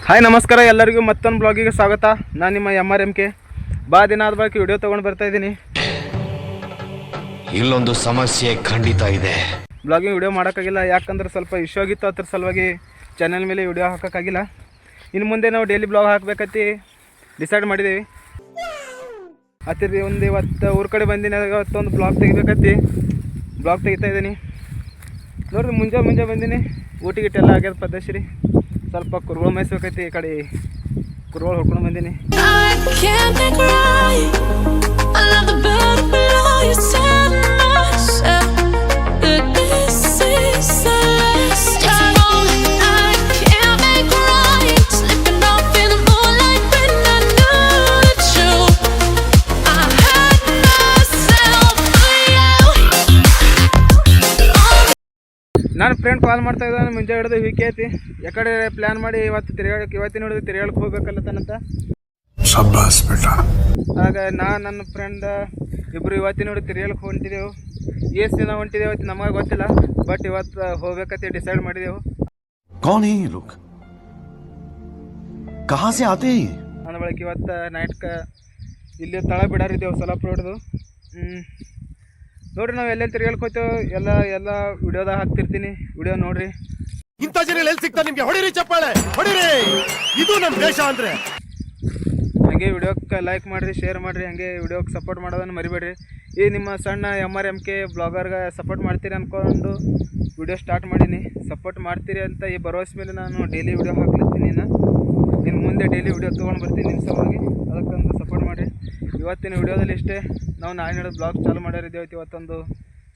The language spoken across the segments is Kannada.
ಹಾಯ್ ನಮಸ್ಕಾರ ಎಲ್ಲರಿಗೂ ಮತ್ತೊಂದು ಬ್ಲಾಗಿಗೆ ಸ್ವಾಗತ. ನಾನು ನಿಮ್ಮ MRMK. ಬಾ ದಿನ ಆದ ಬಳಿಕ ವಿಡಿಯೋ ತೊಗೊಂಡು ಬರ್ತಾ ಇದ್ದೀನಿ. ಇಲ್ಲೊಂದು ಸಮಸ್ಯೆ ಖಂಡಿತ ಇದೆ. ಬ್ಲಾಗಿಂಗ್ ವಿಡಿಯೋ ಮಾಡೋಕ್ಕಾಗಿಲ್ಲ, ಯಾಕಂದ್ರೆ ಸ್ವಲ್ಪ ಇಶ್ಯೂ ಆಗಿತ್ತು. ಅದ್ರ ಸಲುವಾಗಿ ಚಾನಲ್ ಮೇಲೆ ವಿಡಿಯೋ ಹಾಕೋಕ್ಕಾಗಿಲ್ಲ. ಇನ್ನು ಮುಂದೆ ನಾವು ಡೈಲಿ ಬ್ಲಾಗ್ ಹಾಕಬೇಕಂತ ಡಿಸೈಡ್ ಮಾಡಿದ್ದೀವಿ. ಒಂದು ಇವತ್ತು ಊರ ಕಡೆ ಬಂದಿನಿ, ಇವತ್ತೊಂದು ಬ್ಲಾಗ್ ತೆಗಿಬೇಕಂತ ಬ್ಲಾಗ್ ತೆಗಿತಾ ಇದ್ದೀನಿ. ನೋಡ್ರಿ, ಮುಂಜಾನೆ ಬಂದೀನಿ. ಊಟಿಗಿಟ್ಟೆಲ್ಲ ಆಗ್ಯದ ಪದ್ದಶ್ರೀ. ಸ್ವಲ್ಪ ಕುರುಗಳು ಮೇಯಿಸ್ಬೇಕೈತಿ. ಈ ಕಡೆ ಕುರುಗಳು ಹೊಡ್ಕೊಂಡು ಬಂದೀನಿ. ನಾನು ಫ್ರೆಂಡ್ ಕಾಲ್ ಮಾಡ್ತಾ ಇದ್ದಾನೆ. ಮುಂಜಾನೆ ಹಿಡಿದು ವಿಕೆ ಐತಿ. ಯಾಕಡೆ ಪ್ಲ್ಯಾನ್ ಮಾಡಿ ಇವತ್ತಿನ ಹಿಡಿದು ತಿರುಗಾಡಕ್ಕೆ ಹೋಗ್ಬೇಕಲ್ಲತನಂತ. ಆಗ ನನ್ನ ಫ್ರೆಂಡ್ ಇಬ್ಬರು ಇವತ್ತಿನ ಹಿಡಿದು ತಿರುಗಾಡಕ್ಕೆ ಹೊಂಟಿದ್ದೆವು. ಎಷ್ಟು ದಿನ ಹೊಂಟಿದ್ದೆವು ಇವತ್ತು ನಮಗೆ ಗೊತ್ತಿಲ್ಲ, ಬಟ್ ಇವತ್ತು ಹೋಗ್ಬೇಕಂತ ಡಿಸೈಡ್ ಮಾಡಿದೆವು. ಅಂದ ಬಳಿಕ ಇವತ್ತು ನೈಟ್ಗೆ ಇಲ್ಲಿ ತಳ ಬಿಡಾರಿದ್ದೆವು ಸೊಲ್ಲಾಪುರ ಹಿಡಿದು. ನೋಡ್ರಿ, ನಾವು ಎಲ್ಲೆಲ್ಲಿ ತಿರ್ಗಾಡಕ್ಕೆ ಹೋಗ್ತೇವೆ ಎಲ್ಲ ವಿಡಿಯೋದಾಗ ಹಾಕ್ತಿರ್ತೀನಿ. ವಿಡಿಯೋ ನೋಡ್ರಿ. ಇಂಥ ಜನ ಎಲ್ಲಿ ಸಿಗ್ತಾರೆ ನಿಮ್ಗೆ? ಹೊಡಿರಿ ಚಪ್ಪಾಳೆ, ಹೊಡಿರಿ. ಇದು ನಮ್ಮ ದೇಶ ಅಂದ್ರೆ. ಹಾಗೆ ವಿಡಿಯೋಕ್ಕೆ ಲೈಕ್ ಮಾಡಿರಿ, ಶೇರ್ ಮಾಡಿರಿ. ಹಾಗೆ ವಿಡಿಯೋಕ್ಕೆ ಸಪೋರ್ಟ್ ಮಾಡೋದನ್ನು ಮರಿಬೇಡ್ರಿ. ಈ ನಿಮ್ಮ ಸಣ್ಣ MRMK ಬ್ಲಾಗರ್ಗೆ ಸಪೋರ್ಟ್ ಮಾಡ್ತೀರಿ ಅಂದ್ಕೊಂಡು ವಿಡಿಯೋ ಸ್ಟಾರ್ಟ್ ಮಾಡೀನಿ. ಸಪೋರ್ಟ್ ಮಾಡ್ತೀರಿ ಅಂತ ಈ ಭರವಸೆ ಮೇಲೆ ನಾನು ಡೈಲಿ ವಿಡಿಯೋ ಹಾಕ್ಲಿರ್ತೀನಿ. ಇನ್ನು ಮುಂದೆ ಡೈಲಿ ವಿಡಿಯೋ ತೊಗೊಂಡು ಬರ್ತೀನಿ ನಿಮ್ಮ ಸಲುವಾಗಿ. ಅದಕ್ಕೊಂದು ಸಪೋರ್ಟ್ ಮಾಡಿರಿ. ಇವತ್ತಿನ ವಿಡಿಯೋದಲ್ಲಿ ಇಷ್ಟೇ. ನಾವು ನಾಳೆ ನಡೆದು ಬ್ಲಾಗ್ ಚಾಲು ಮಾಡಿರಿದ್ದೇವೆ. ಇವತ್ತೊಂದು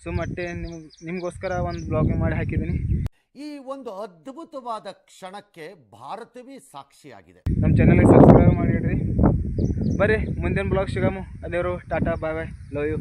ಸುಮ್ಮಟ್ಟೆ ನಿಮಗೋಸ್ಕರ ಒಂದು ಬ್ಲಾಗ್ ಮಾಡಿ ಹಾಕಿದ್ದೀನಿ. ಈ ಒಂದು ಅದ್ಭುತವಾದ ಕ್ಷಣಕ್ಕೆ ಭಾರತವೇ ಸಾಕ್ಷಿಯಾಗಿದೆ. ನಮ್ಮ ಚಾನಲ್ಗೆ ಸಬ್ಸ್ಕ್ರೈಬ್ ಮಾಡಿಡ್ರಿ. ಬರ್ರಿ, ಮುಂದಿನ ಬ್ಲಾಗ್ ಸಿಗಾಮು. ಅದೇವರು ಟಾಟಾ, ಬಾಯ್ ಬಾಯ್, ಲವ್ ಯು.